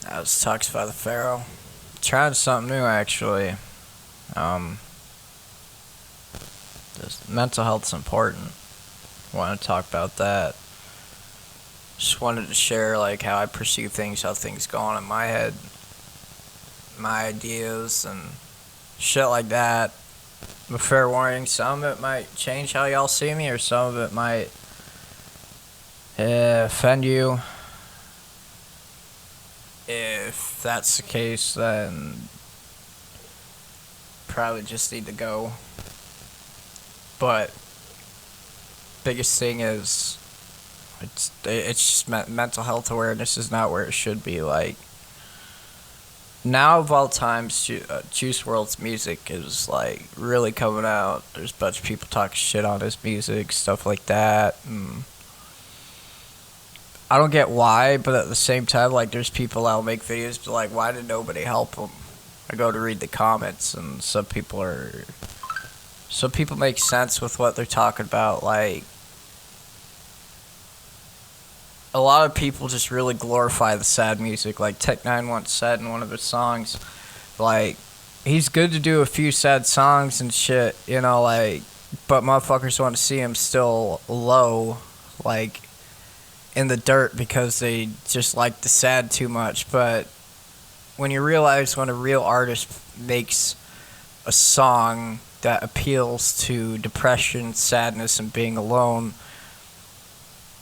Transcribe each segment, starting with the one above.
That was Tux by the Pharaoh. Trying something new actually. Um, just mental health's important. Want to talk about that. Just wanted to share like how I perceive things, how things go on in my head, my ideas and shit like that. But fair warning, some of it might change how y'all see me, or some of it might offend you. If that's the case, then probably just need to go. But biggest thing is it's just mental health awareness is not where it should be. Like now of all times, Juice WRLD's music is like really coming out. There's a bunch of people talking shit on his music, stuff like that. And I don't get why, but at the same time, like there's people that'll make videos, but like, why did nobody help him? I go to read the comments, and some people make sense with what they're talking about. Like a lot of people just really glorify the sad music. Like Tech Nine once said in one of his songs, like he's good to do a few sad songs and shit, you know, like, but motherfuckers want to see him still low, like in the dirt because they just like the sad too much. But when you realize when a real artist makes a song that appeals to depression, sadness, and being alone,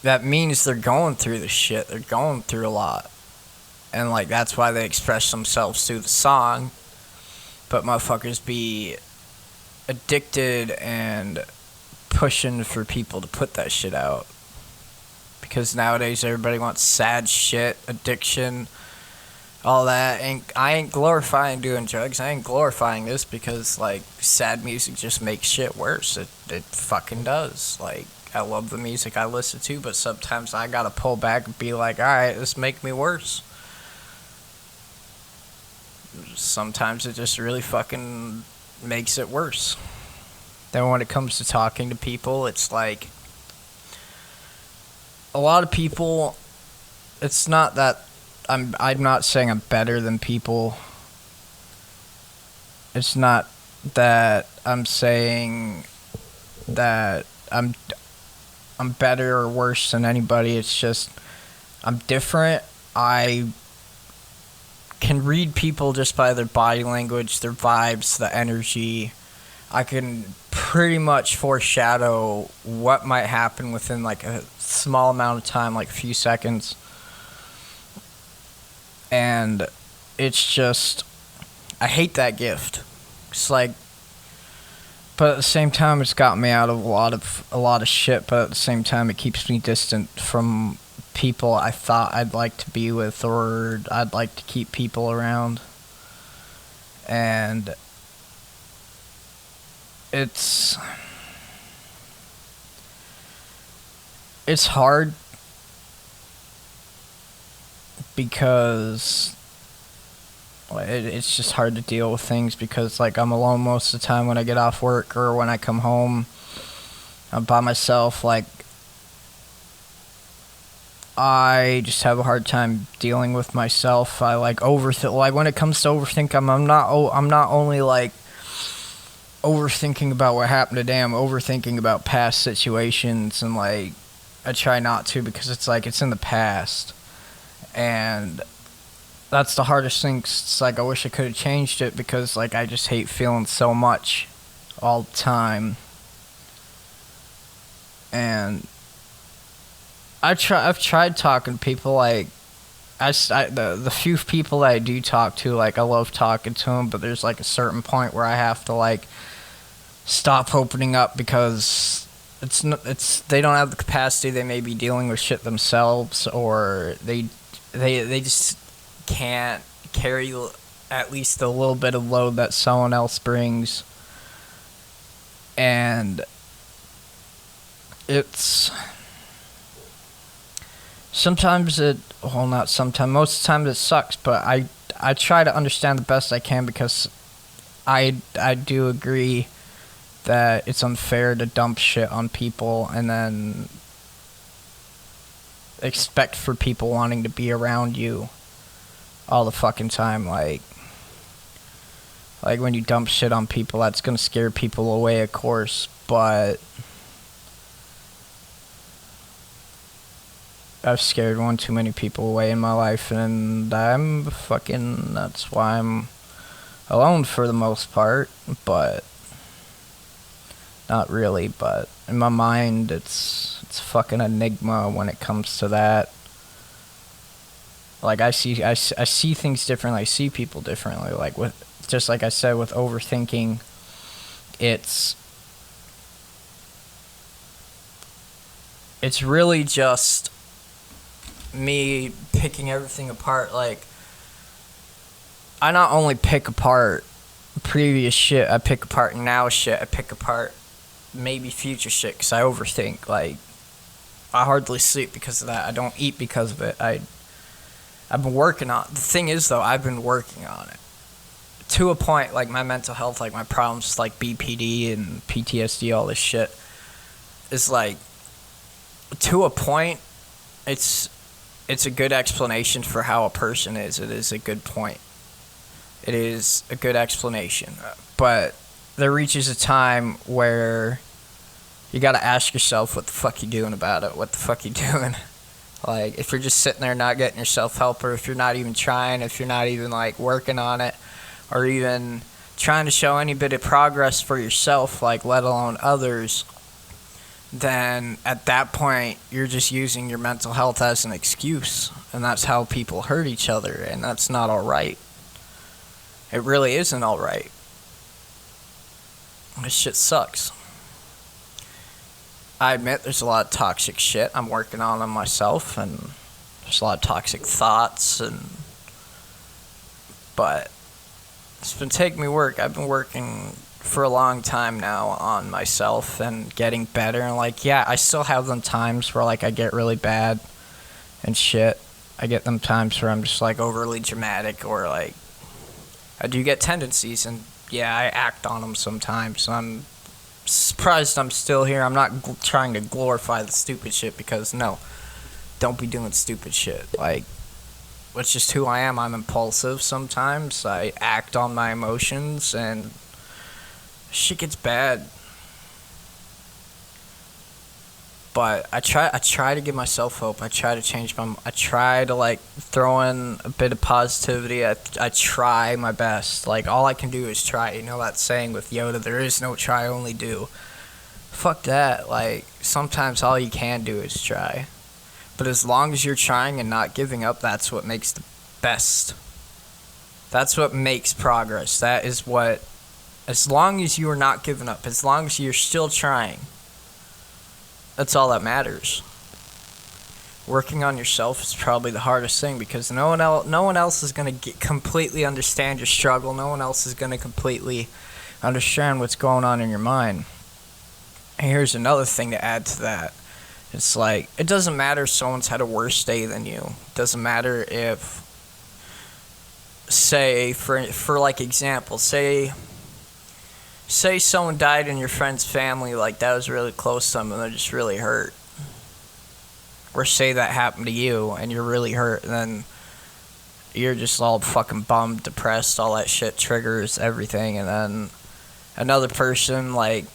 that means they're going through the shit. They're going through a lot. And like that's why they express themselves through the song. But motherfuckers be addicted and pushing for people to put that shit out. Because nowadays everybody wants sad shit, addiction, all that. And I ain't glorifying doing drugs. I ain't glorifying this because like sad music just makes shit worse. It fucking does. Like I love the music I listen to, but sometimes I gotta pull back and be like, alright, this make me worse. Sometimes it just really fucking makes it worse. Then when it comes to talking to people, it's like a lot of people, it's not that I'm not saying I'm better than people. It's not that I'm saying that I'm better or worse than anybody. It's just I'm different. I can read people just by their body language, their vibes, the energy. I can pretty much foreshadow what might happen within like a small amount of time, like a few seconds. And it's just, I hate that gift. It's like, but at the same time, it's got me out of a lot of shit. But at the same time, it keeps me distant from people I thought I'd like to be with, or I'd like to keep people around. And it's hard because it's just hard to deal with things because like I'm alone most of the time when I get off work or when I come home. I'm by myself. Like I just have a hard time dealing with myself. I like overthink. Like when it comes to overthink, I'm not only like overthinking about what happened today. I'm overthinking about past situations, and like I try not to because it's like it's in the past. And that's the hardest thing. It's like I wish I could have changed it because like I just hate feeling so much all the time. And I've tried talking to people. Like the few people that I do talk to, like I love talking to them, but there's like a certain point where I have to like stop opening up because they don't have the capacity. They may be dealing with shit themselves, or they just can't carry at least a little bit of load that someone else brings. And it's sometimes not sometimes, most of the time it sucks, but I try to understand the best I can because I do agree that it's unfair to dump shit on people and then expect for people wanting to be around you all the fucking time. Like when you dump shit on people, that's gonna scare people away, of course, but I've scared one too many people away in my life, and that's why I'm alone for the most part, but not really, but in my mind, it's a fucking enigma when it comes to that. Like, I see things differently, I see people differently, like, just like I said, with overthinking, it's really just me picking everything apart. Like, I not only pick apart previous shit, I pick apart now shit, I pick apart maybe future shit, because I overthink. Like, I hardly sleep because of that. I don't eat because of it. I've been working on the thing is, though, I've been working on it to a point. Like, my mental health, like my problems, like BPD and PTSD, all this shit, is like, to a point, it's a good explanation for how a person is. It is a good point. It is a good explanation. But there reaches a time where you gotta ask yourself, what the fuck you doing about it? What the fuck you doing? Like, if you're just sitting there not getting yourself help, or if you're not even trying, if you're not even, like, working on it, or even trying to show any bit of progress for yourself, like, let alone others, then at that point, you're just using your mental health as an excuse. And that's how people hurt each other, and that's not alright. It really isn't alright. This shit sucks. I admit there's a lot of toxic shit I'm working on them myself, and there's a lot of toxic thoughts, but it's been taking me work. I've been working for a long time now on myself and getting better, and like, yeah, I still have them times where like I get really bad and shit. I get them times where I'm just like overly dramatic, or like I do get tendencies, and yeah, I act on them sometimes. I'm surprised I'm still here. I'm not trying to glorify the stupid shit, because no, don't be doing stupid shit. Like, it's just who I am. I'm impulsive sometimes. I act on my emotions, and shit gets bad. But I try to give myself hope. I try to change I try to, like, throw in a bit of positivity. I try my best. Like, all I can do is try. You know that saying with Yoda, there is no try, only do. Fuck that. Like, sometimes all you can do is try. But as long as you're trying and not giving up, that's what makes the best. That's what makes progress. That is what, as long as you are not giving up, as long as you're still trying, that's all that matters. Working on yourself is probably the hardest thing, because no one else is going to completely understand your struggle. No one else is going to completely understand what's going on in your mind. And here's another thing to add to that. It's like, it doesn't matter if someone's had a worse day than you. It doesn't matter if, say, for like example, say someone died in your friend's family, like that was really close to them, and they're just really hurt. Or say that happened to you and you're really hurt, and then you're just all fucking bummed, depressed, all that shit triggers everything. And then another person, like,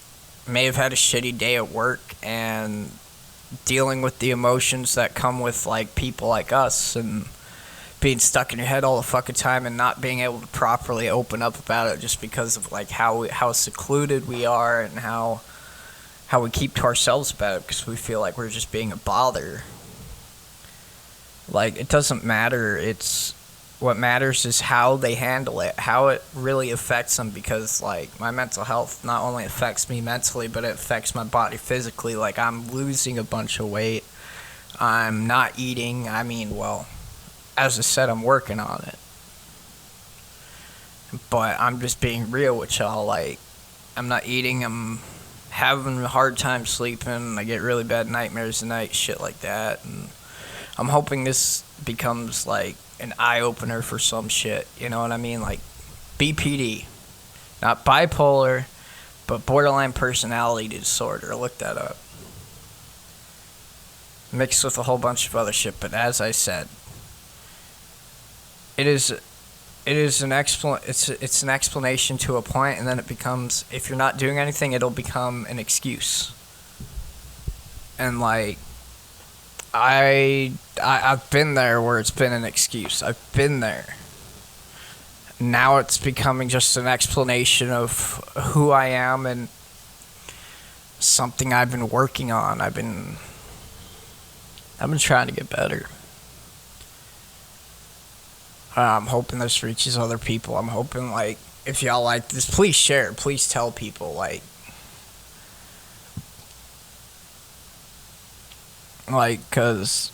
may have had a shitty day at work, and dealing with the emotions that come with, like, people like us, and being stuck in your head all the fucking time, and not being able to properly open up about it, just because of, like, how secluded we are, and how we keep to ourselves about it, because we feel like we're just being a bother. Like, it doesn't matter. What matters is how they handle it, how it really affects them, because, like, my mental health not only affects me mentally, but it affects my body physically. Like, I'm losing a bunch of weight. I'm not eating. I mean, well, as I said, I'm working on it. But I'm just being real with y'all. Like, I'm not eating. I'm having a hard time sleeping. I get really bad nightmares at night, shit like that. And I'm hoping this becomes, like, an eye-opener for some shit. You know what I mean? Like, BPD. Not bipolar, but borderline personality disorder. Look that up. Mixed with a whole bunch of other shit. But as I said, it is it's an explanation to a point, and then it becomes, if you're not doing anything, it'll become an excuse. And like, I've been there where it's been an excuse. I've been there. Now it's becoming just an explanation of who I am and something I've been working on. I've been trying to get better. I'm hoping this reaches other people. I'm hoping, like, if y'all like this, please share. Please tell people, cause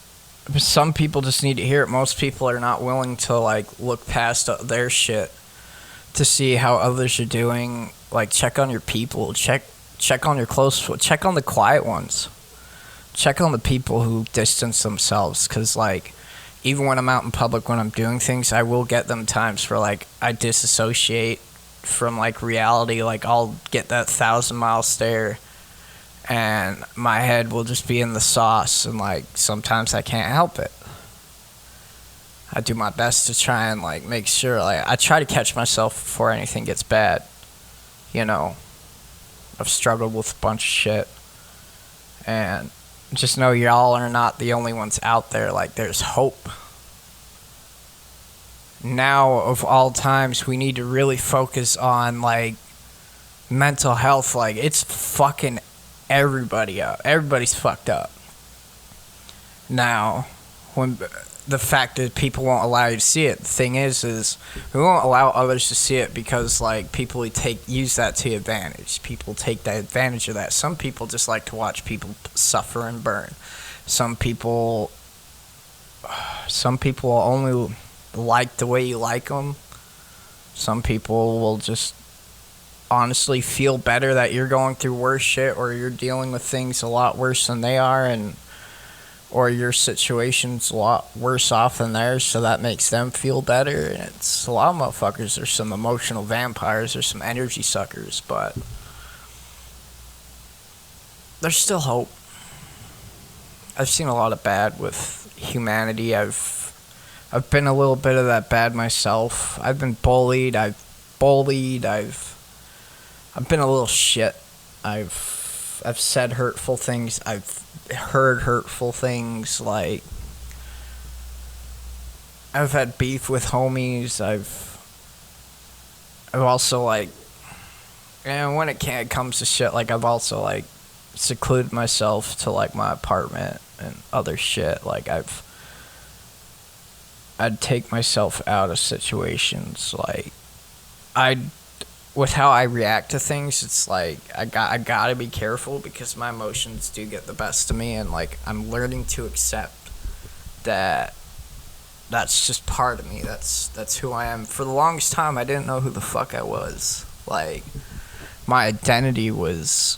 some people just need to hear it. Most people are not willing to like look past their shit to see how others are doing. Like, check on your people. Check on your close. Check on the quiet ones. Check on the people who distance themselves. Cause like, even when I'm out in public, when I'm doing things, I will get them times where like I disassociate from like reality. Like, I'll get that 1,000-mile stare, and my head will just be in the sauce, and like sometimes I can't help it. I do my best to try and like make sure, like, I try to catch myself before anything gets bad. You know, I've struggled with a bunch of shit, and just know y'all are not the only ones out there. Like, there's hope. Now, of all times, we need to really focus on like mental health. Like, it's fucking everybody up. Everybody's fucked up. Now, when the fact that people won't allow you to see it, the thing is we won't allow others to see it because like people use that to advantage. People take that advantage of that. Some people just like to watch people suffer and burn. Some people only like the way you like them. Some people will just honestly feel better that you're going through worse shit, or you're dealing with things a lot worse than they are, or your situation's a lot worse off than theirs, so that makes them feel better. And it's a lot of motherfuckers. There's some emotional vampires, there's some energy suckers, but there's still hope. I've seen a lot of bad with humanity. I've been a little bit of that bad myself. I've been bullied. I've been a little shit. I've said hurtful things. I've heard hurtful things. Like, I've had beef with homies. I've also like, and when it comes to shit, like, I've also like secluded myself to like my apartment and other shit. Like, I'd take myself out of situations. Like, with how I react to things, it's like I gotta be careful because my emotions do get the best of me, and like I'm learning to accept that that's just part of me. That's who I am. For the longest time, I didn't know who the fuck I was. Like, my identity was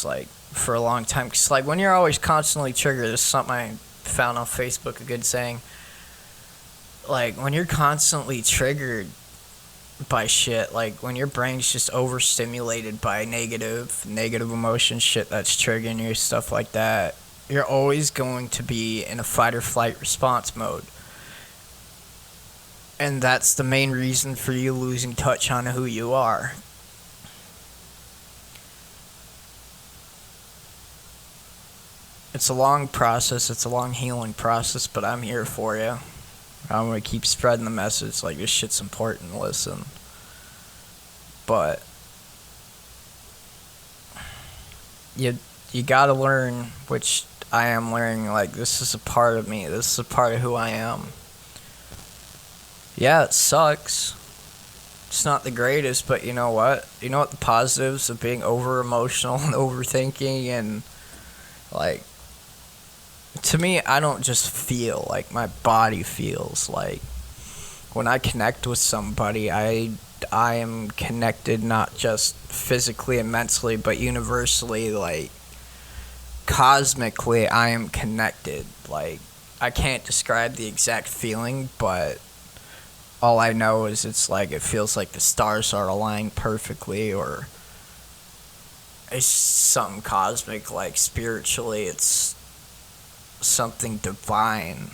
like, for a long time, because like when you're always constantly triggered, this is something I found on Facebook, a good saying. Like, when you're constantly triggered by shit, like when your brain's just overstimulated by negative emotion, shit that's triggering you, stuff like that, you're always going to be in a fight or flight response mode. And that's the main reason for you losing touch on who you are. It's a long process, it's a long healing process, but I'm here for you. I'm gonna keep spreading the message, like, this shit's important, listen. But you gotta learn, which I am learning, like, this is a part of me, this is a part of who I am. Yeah, it sucks. It's not the greatest, but you know what? You know what the positives of being over emotional and overthinking, and like, to me, I don't just feel, like, my body feels. Like, when I connect with somebody, I am connected not just physically and mentally, but universally, like, cosmically, I am connected. Like, I can't describe the exact feeling, but all I know is it's like, it feels like the stars are aligned perfectly, or it's something cosmic, like, spiritually, it's something divine.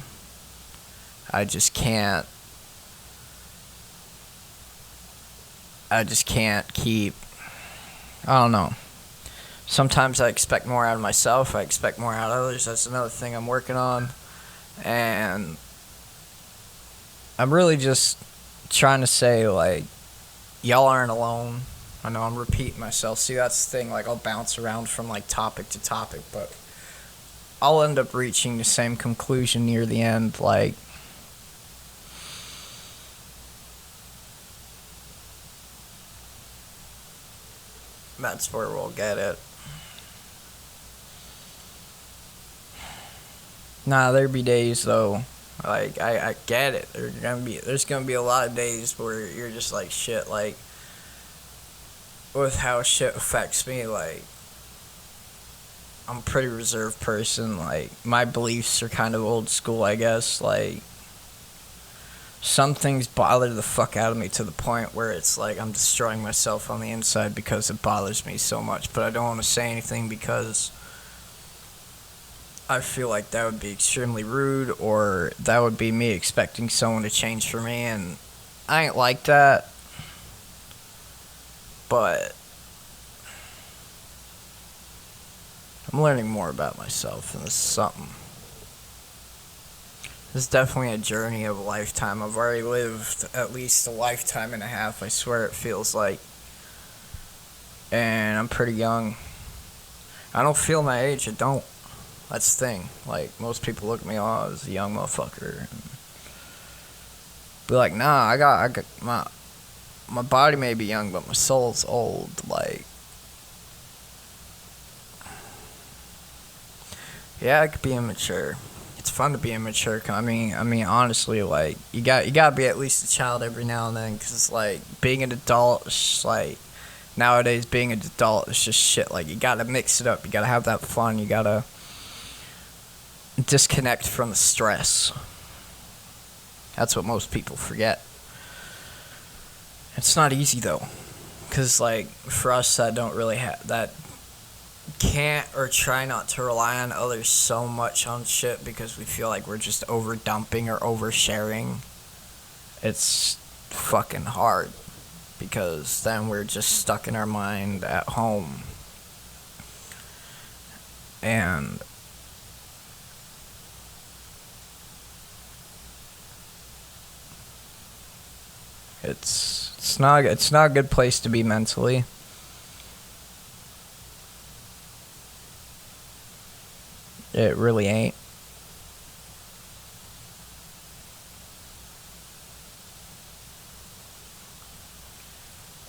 I just can't. I just can't keep. I don't know. Sometimes I expect more out of myself. I expect more out of others. That's another thing I'm working on. And I'm really just trying to say, like, y'all aren't alone. I know I'm repeating myself. See, that's the thing. Like, I'll bounce around from, like, topic to topic, but I'll end up reaching the same conclusion near the end. Like, that's where we'll get it. Nah, there be days, though. Like, I get it. There's gonna be a lot of days where you're just like, shit, like, with how shit affects me, like, I'm a pretty reserved person. Like, my beliefs are kind of old school, I guess. Like, some things bother the fuck out of me to the point where it's like I'm destroying myself on the inside because it bothers me so much. But I don't want to say anything because I feel like that would be extremely rude, or that would be me expecting someone to change for me, and I ain't like that. But I'm learning more about myself, and this is something. This is definitely a journey of a lifetime. I've already lived at least a lifetime and a half, I swear it feels like. And I'm pretty young. I don't feel my age, I don't. That's the thing. Like, most people look at me, oh, as a young motherfucker. And be like, nah, I got my body may be young, but my soul's old. Like, yeah, I could be immature. It's fun to be immature. I mean, honestly, like, you gotta be at least a child every now and then, cause like being an adult, is just, like, nowadays being an adult is just shit. Like, you gotta mix it up. You gotta have that fun. You gotta disconnect from the stress. That's what most people forget. It's not easy though, cause like for us that don't really have that, can't or try not to rely on others so much on shit because we feel like we're just over dumping or oversharing. It's fucking hard because then we're just stuck in our mind at home. And it's not a good place to be mentally. It really ain't.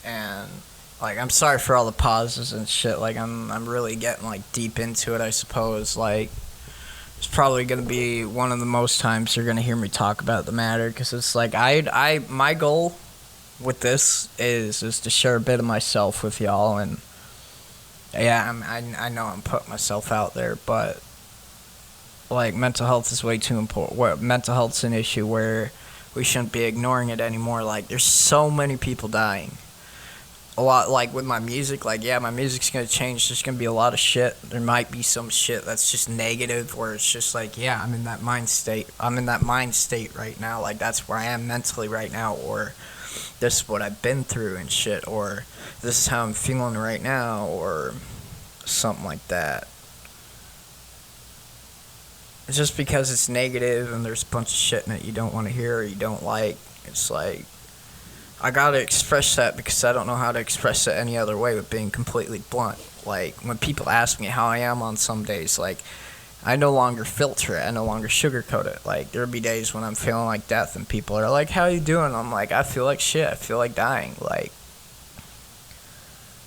And like, I'm sorry for all the pauses and shit. Like, I'm really getting like deep into it, I suppose. Like, it's probably gonna be one of the most times you're gonna hear me talk about the matter, because it's like my goal with this is to share a bit of myself with y'all. And yeah, I know I'm putting myself out there, but like, mental health is way too important. Mental health's an issue where we shouldn't be ignoring it anymore. Like, there's so many people dying. A lot, like, with my music, like, yeah, my music's gonna change. There's gonna be a lot of shit. There might be some shit that's just negative, where it's just like, yeah, I'm in that mind state right now. Like, that's where I am mentally right now, or this is what I've been through and shit, or this is how I'm feeling right now, or something like that. Just because it's negative and there's a bunch of shit in it you don't want to hear or you don't like, it's like, I gotta express that because I don't know how to express it any other way with being completely blunt. Like, when people ask me how I am on some days, like, I no longer filter it, I no longer sugarcoat it. Like, there'll be days when I'm feeling like death and people are like, how you doing? I'm like, I feel like shit, I feel like dying. Like,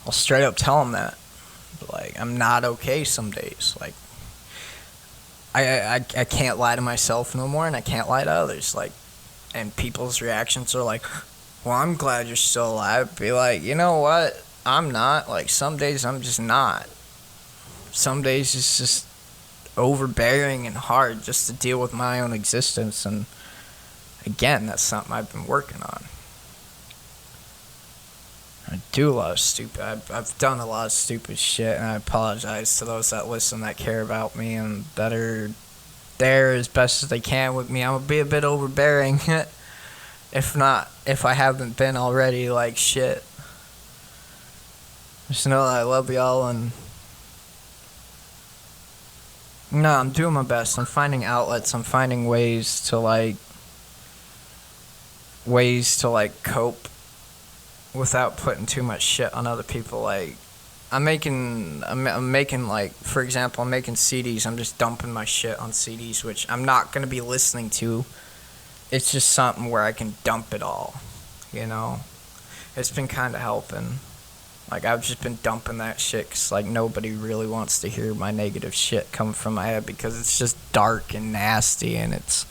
I'll straight up tell them that. Like, I'm not okay some days. Like, I can't lie to myself no more, and I can't lie to others. Like, and people's reactions are like, well, I'm glad you're still alive. Be like, you know what? I'm not. Like, some days I'm just not. Some days it's just overbearing and hard just to deal with my own existence. And again, that's something I've been working on. I do a lot of stupid. I've done a lot of stupid shit, and I apologize to those that listen, that care about me, and that are there as best as they can with me. I'm gonna be a bit overbearing, if I haven't been already. Like shit. Just know that I love y'all, and no, I'm doing my best. I'm finding outlets. I'm finding ways to cope without putting too much shit on other people. Like I'm making like, for example, I'm making CDs. I'm just dumping my shit on CDs, which I'm not gonna be listening to. It's just something where I can dump it all, you know. It's been kind of helping. Like I've just been dumping that shit, 'cause like nobody really wants to hear my negative shit come from my head, because it's just dark and nasty, and it's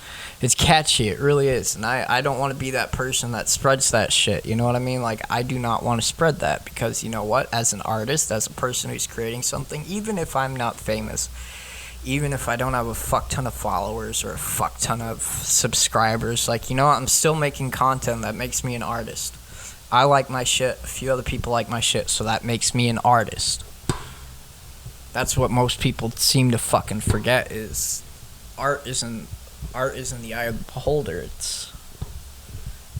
catchy. It really is. And I don't want to be that person that spreads that shit. You know what I mean? Like I do not want to spread that, because you know what? As an artist, as a person who's creating something, even if I'm not famous, even if I don't have a fuck ton of followers or a fuck ton of subscribers, like, you know what? I'm still making content that makes me an artist. I like my shit, a few other people like my shit, so that makes me an artist. That's what most people seem to fucking forget, is art isn't the eye of the beholder. It's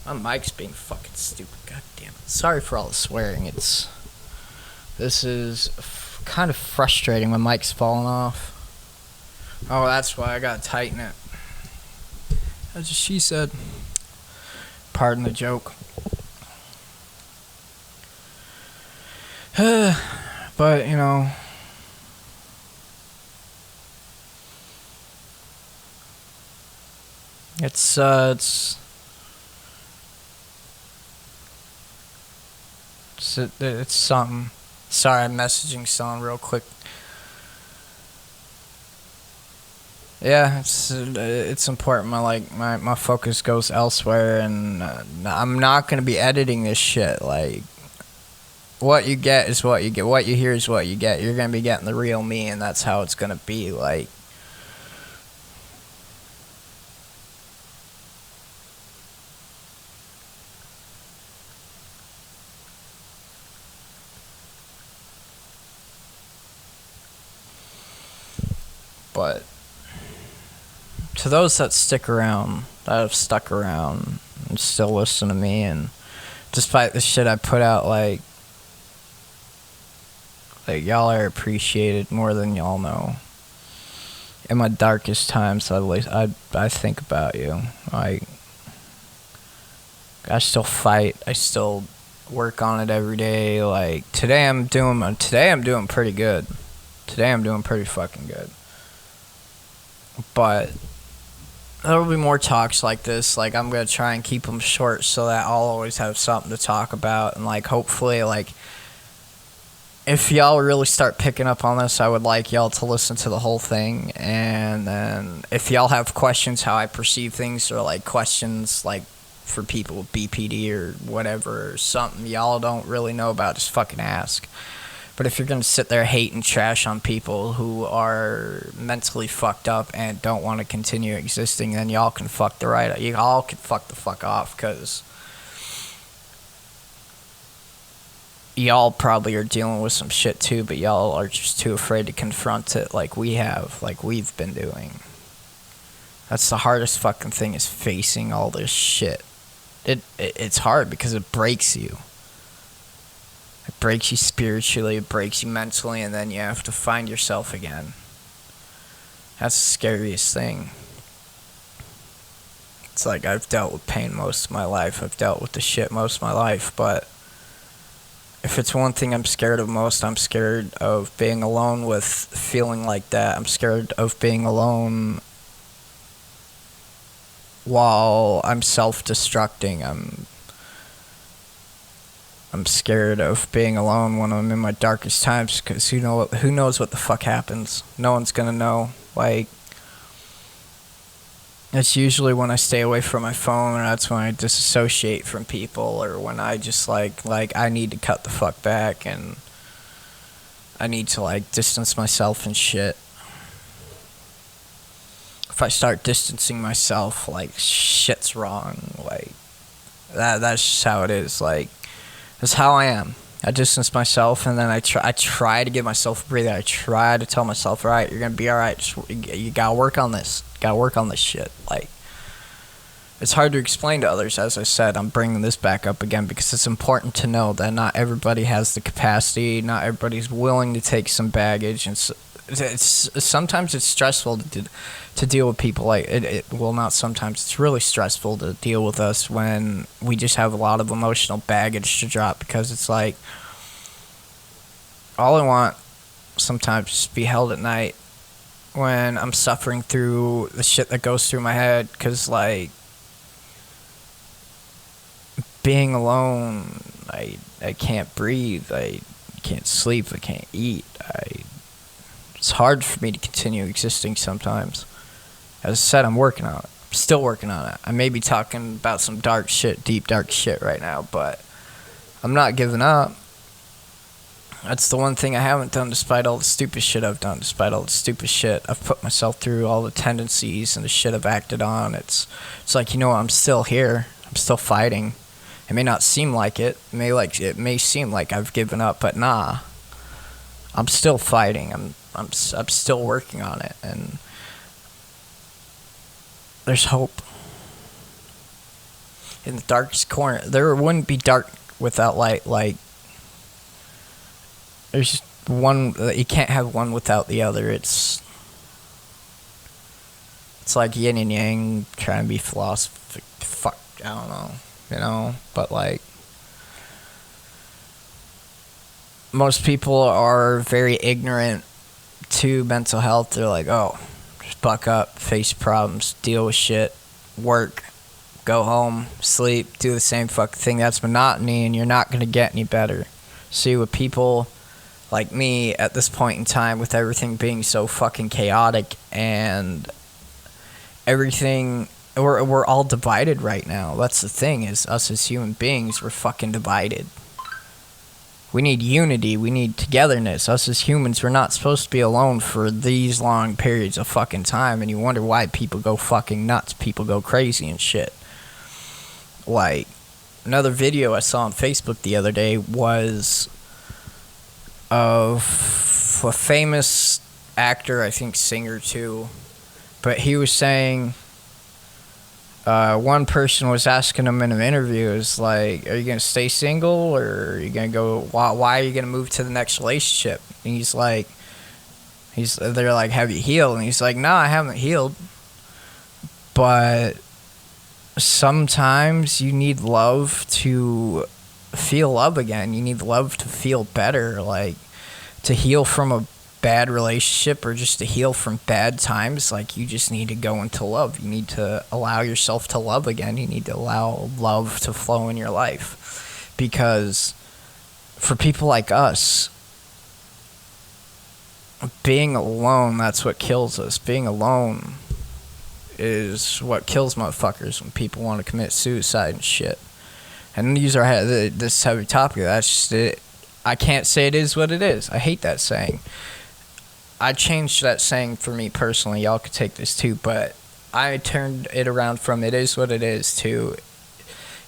my mic's being fucking stupid. God damn it. Sorry for all the swearing. This is kind of frustrating. My mic's falling off. Oh, that's why I gotta tighten it. That's what she said. Pardon the joke. But, you know, it's something. Sorry, I'm messaging someone real quick. Yeah, it's important. My focus goes elsewhere, and I'm not gonna be editing this shit. Like, what you get is what you get. What you hear is what you get. You're gonna be getting the real me, and that's how it's gonna be. Like, but to those that stick around, that have stuck around and still listen to me, and despite the shit I put out, like y'all are appreciated more than y'all know. In my darkest times, I think about you. I still fight. I still work on it every day. Like today I'm doing pretty good. Today I'm doing pretty fucking good. But there will be more talks like this. Like I'm gonna try and keep them short so that I'll always have something to talk about, and like hopefully, like, if y'all really start picking up on this, I would like y'all to listen to the whole thing. And then if y'all have questions how I perceive things, or like questions like for people with BPD or whatever, or something y'all don't really know about, just fucking ask. But if you're gonna sit there hating trash on people who are mentally fucked up and don't want to continue existing, then y'all can fuck y'all can fuck the fuck off, because y'all probably are dealing with some shit too, but y'all are just too afraid to confront it like we've been doing. That's the hardest fucking thing, is facing all this shit. It's hard because it breaks you. It breaks you spiritually, it breaks you mentally, and then you have to find yourself again. That's the scariest thing. It's like I've dealt with pain most of my life. I've dealt with the shit most of my life, but if it's one thing I'm scared of most, I'm scared of being alone with feeling like that. I'm scared of being alone while I'm self-destructing. I'm scared of being alone when I'm in my darkest times, because who knows what the fuck happens. No one's gonna know. Like, it's usually when I stay away from my phone, or that's when I disassociate from people, or when I just like I need to cut the fuck back, and I need to like distance myself and shit. If I start distancing myself, like, shit's wrong. Like, that's just how it is. Like, that's how I am. I distance myself, and then I try to give myself a breather. I try to tell myself, all right, you're gonna be all right. You gotta work on this. Gotta work on this shit. Like, it's hard to explain to others. As I said, I'm bringing this back up again because it's important to know that not everybody has the capacity. Not everybody's willing to take some baggage, and it's sometimes it's stressful to deal with people like it. Well, not sometimes. It's really stressful to deal with us when we just have a lot of emotional baggage to drop, because it's like all I want sometimes is to be held at night when I'm suffering through the shit that goes through my head, because like being alone, I can't breathe, I can't sleep, I can't eat, it's hard for me to continue existing sometimes. As I said, I'm working on it. I'm still working on it. I may be talking about some dark shit, deep dark shit right now, but I'm not giving up. That's the one thing I haven't done, despite all the stupid shit I've done, despite all the stupid shit I've put myself through, all the tendencies and the shit I've acted on. It's like, you know what, I'm still here. I'm still fighting. It may not seem like it. It may seem like I've given up, but nah. I'm still fighting. I'm still working on it, and there's hope. In the darkest corner, there wouldn't be dark without light. Like, there's just one. You can't have one without the other. It's like yin and yang, trying to be philosophic. Fuck, I don't know, you know. But like, most people are very ignorant to mental health. They're like, oh, just buck up, face problems, deal with shit, work, go home, sleep, do the same fucking thing. That's monotony, and you're not gonna get any better. See, with people like me at this point in time, with everything being so fucking chaotic and everything, we're all divided right now. That's the thing, is us as human beings, we're fucking divided. We need unity, we need togetherness. Us as humans, we're not supposed to be alone for these long periods of fucking time, and you wonder why people go fucking nuts, people go crazy and shit. Like, another video I saw on Facebook the other day was of a famous actor, I think singer too, but he was saying, one person was asking him in an interview, is like, are you gonna stay single, or are you gonna go, why are you gonna move to the next relationship? And they're like, have you healed? And he's like, no, I haven't healed, but sometimes you need love to feel love again. You need love to feel better, like to heal from a bad relationship, or just to heal from bad times. Like, you just need to go into love. You need to allow yourself to love again. You need to allow love to flow in your life, because for people like us, being alone, that's what kills us. Being alone is what kills motherfuckers when people want to commit suicide and shit. And these are this heavy topic. That's just it. I can't say it is what it is. I hate that saying. I changed that saying for me personally. Y'all could take this too, but I turned it around from it is what it is to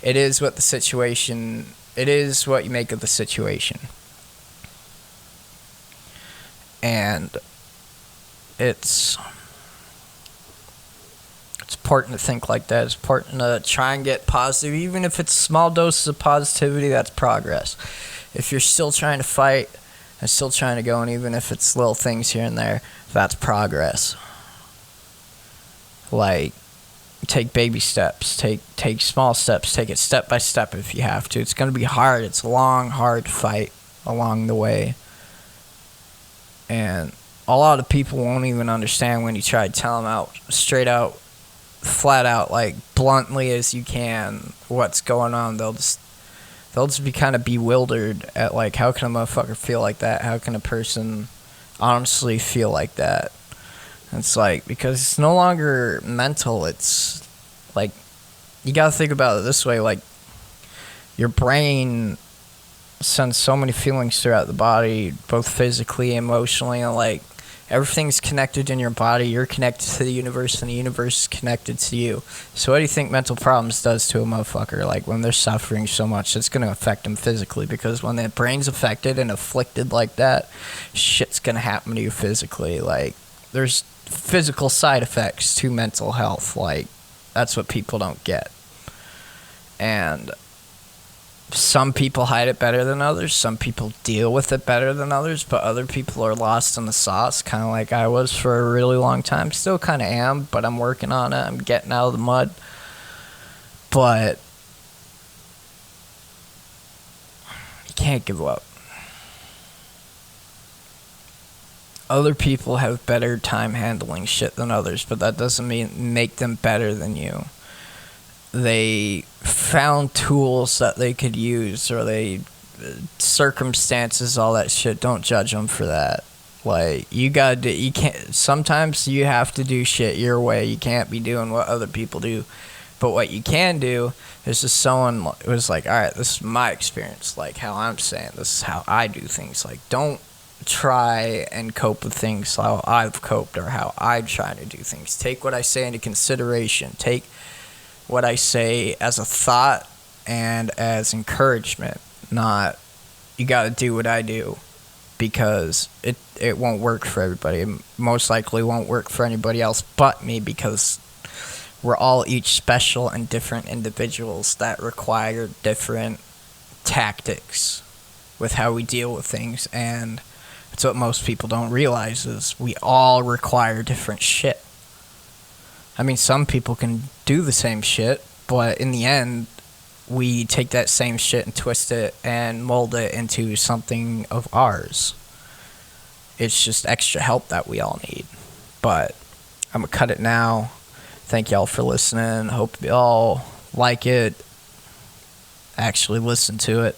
it is what the situation, it is what you make of the situation. And it's important to think like that. It's important to try and get positive, even if it's small doses of positivity. That's progress. If you're still trying to fight and still trying to go, and even if it's little things here and there, that's progress. Like, take baby steps, take small steps, take it step by step if you have to. It's going to be hard. It's a long, hard fight along the way. And a lot of people won't even understand when you try to tell them out, straight out, flat out, like bluntly as you can, what's going on. They'll just be kind of bewildered at, like, how can a motherfucker feel like that? How can a person honestly feel like that? And it's like, because it's no longer mental. It's like, you gotta think about it this way, like, your brain sends so many feelings throughout the body, both physically, emotionally, and like Everything's connected in your body. You're connected to the universe, and the universe is connected to you. So what do you think mental problems does to a motherfucker? Like, when they're suffering so much, it's going to affect them physically, because when their brain's affected and afflicted like that, shit's going to happen to you physically. Like, there's physical side effects to mental health. Like, that's what people don't get. And some people hide it better than others. Some people deal with it better than others. But other people are lost in the sauce, kind of like I was for a really long time. Still kind of am, but I'm working on it. I'm getting out of the mud. But you can't give up. Other people have better time handling shit than others, but that doesn't make them better than you. They found tools that they could use, or circumstances, all that shit. Don't judge them for that. Like, you can't, sometimes you have to do shit your way. You can't be doing what other people do. But what you can do is just someone was like, all right, this is my experience, like how I'm saying, this is how I do things. Like, don't try and cope with things how I've coped, or how I try to do things. Take what I say into consideration. Take what I say as a thought and as encouragement, not you gotta do what I do, because it won't work for everybody. It most likely won't work for anybody else but me, because we're all each special and different individuals that require different tactics with how we deal with things. And it's what most people don't realize, is we all require different shit. I mean, some people can do the same shit, but in the end, we take that same shit and twist it and mold it into something of ours. It's just extra help that we all need. But I'm going to cut it now. Thank y'all for listening. Hope y'all like it. Actually listen to it.